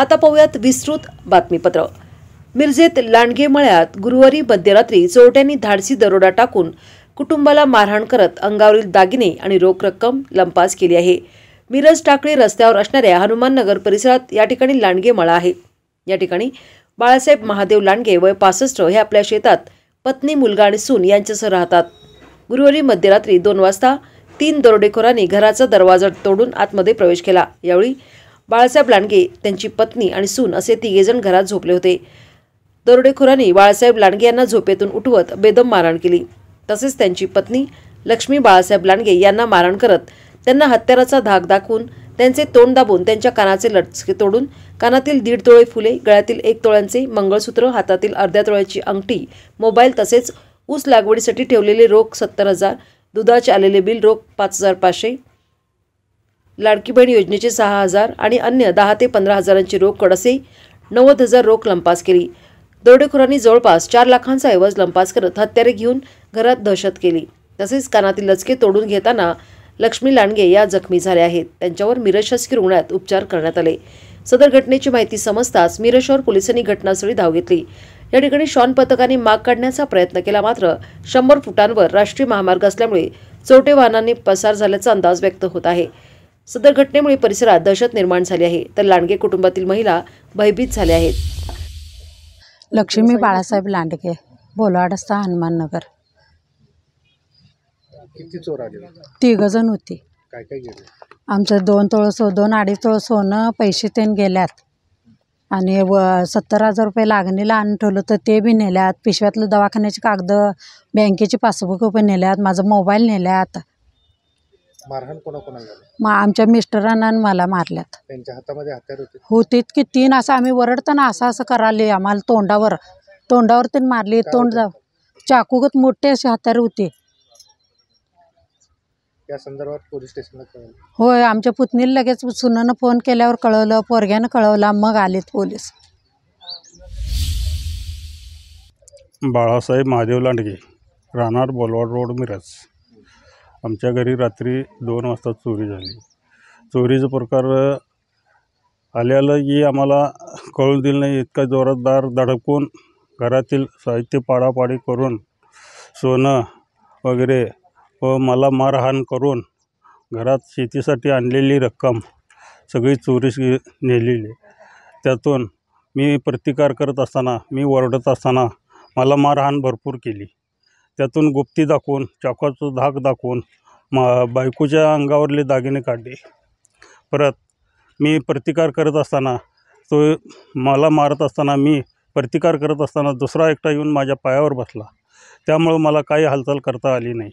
आता पाहूयात विस्तृत बातमीपत्र। मिरजेत लांडगे मळ्यात गुरुवारी मध्यरात्री चोरट्यांनी धाडसी दरोडा टाकून कुटुंबाला मारहाण करत अंगावरील दागिने आणि रोख रक्कम लंपास केली आहे। मिरज टाकळी रस्त्यावर असणाऱ्या हनुमान नगर परिसरात या ठिकाणी लांडगे मळा आहे। या ठिकाणी बाळासाहेब महादेव लांडगे वय 65 हे आपल्या शेतात पत्नी, मुलगा आणि सून यांच्यासह राहतात। गुरुवारी मध्यरात्री 2 वाजता 3 दरोडेखोरांनी घराचा दरवाजा तोडून आतमध्ये प्रवेश केला। यावेळी बाळासाहेब लांडगे, त्यांची पत्नी आणि सून असे 3 जण घरात झोपले होते। दरोडेखोरांनी बाळासाहेब लांडगे यांना झोपेतून उठवत बेदम मारहाण केली। तसेच त्यांची पत्नी लक्ष्मी बाळासाहेब लांडगे यांना मारहाण करत त्यांना हत्याराचा धाक दाखवून त्यांचे तोंड दाबून त्यांच्या कानाचे लटके तोडून कानातील 1.5 तोळे फुले, गळ्यातील 1 तोळ्यांचे मंगळसूत्र, हातातील अर्ध्या तोळ्याची अंगठी, मोबाईल तसेच ऊस लागवडीसाठी ठेवलेले रोख 70,000, दुधाचे आलेले बिल रोख 5,500, लाडकी बहीण योजनेचे 6,000 आणि अन्य 10 ते 15 हजारांची रोकड असे 90,000 रोख लंपास केली। दरोडेखोरांनी जवळपास 4 लाखांचा ऐवज लंपास करत हत्यारे घेऊन घरात दहशत केली। तसेच कानातील लचके तोडून घेताना लक्ष्मी लांडगे या जखमी झाल्या आहेत। त्यांच्यावर मिरज शासकीय रुग्णालयात उपचार करण्यात आले। सदर घटनेची माहिती समजताच मिरज शहर पोलिसांनी घटनास्थळी धाव घेतली। या ठिकाणी श्वान पथकाने माग काढण्याचा प्रयत्न केला, मात्र 100 फुटांवर राष्ट्रीय महामार्ग असल्यामुळे चोरटे वाहनांनी पसार झाल्याचा अंदाज व्यक्त होत आहे। सदर घटनेमुळे परिसरात दहशत निर्माण झाली आहे, तर लांडगे कुटुंबातील महिला भयभीत झाल्या आहेत। लक्ष्मी बाळासाहेब लांडगे, बोलाडस्ता, हनुमान नगर। किती चोर आले? 3 जण होती। काय काय गेले? आमचं 2 तोळं 2-2.5 तोळं सोनं, पैसे त्यांनी गेल्यात आणि 70,000 रुपये लागणीला आणून ठेवलं तर ते बी नेल्यात। पिशव्यातलं दवाखान्याची कागद, बँकेची पासबुक पण नेल्यात, माझा मोबाईल नेल्यात। मारहाण कोणाकोणाला झाली? मग आमच्या मिस्टरांना आणि मला मारल्यात। त्यांच्या हातामध्ये हत्यार होते? होतीत की 3, असं आम्ही वरडताना असं कराले, आम्हाला तोंडावर त्यांनी मारली। तोंड चाकूगत मोठे असे हत्यार होते। या संदर्भात पोलीस स्टेशनला कळवलं? होय, आमच्या पुतणीला लगेच सुनानं फोन केल्यावर कळवलं, पोरग्यानं कळवला, मग आलेत पोलीस। बाळासाहेब महादेव लांडगे, राहणार बोलवाड रोड, मिरज। आमच्या घरी रात्री 2 वाजता चोरी झाली। चोरीचा प्रकार आल्याला की आम्हाला कळून दिलं नाही। इतका जोरात दार धडकून घरातील साहित्य पाडापाडी करून सोनं वगैरे व मला मारहाण करून घरात शेतीसाठी आणलेली रक्कम सगळी चोरीस नेलेली। त्यातून मी प्रतिकार करत असताना, मी ओरडत असताना मला मारहाण भरपूर केली। त्यातून गुप्ती दाखवून, चाकूचा धाक दाखवून बायकोच्या अंगावरले दागिने काढले। परत मी प्रतिकार करत असताना, तो मला मारत असताना, मी प्रतिकार करत असताना दुसरा एकटा येऊन माझ्या पायावर बसला। त्यामुळे मला काही हालचाल करता आली नाही।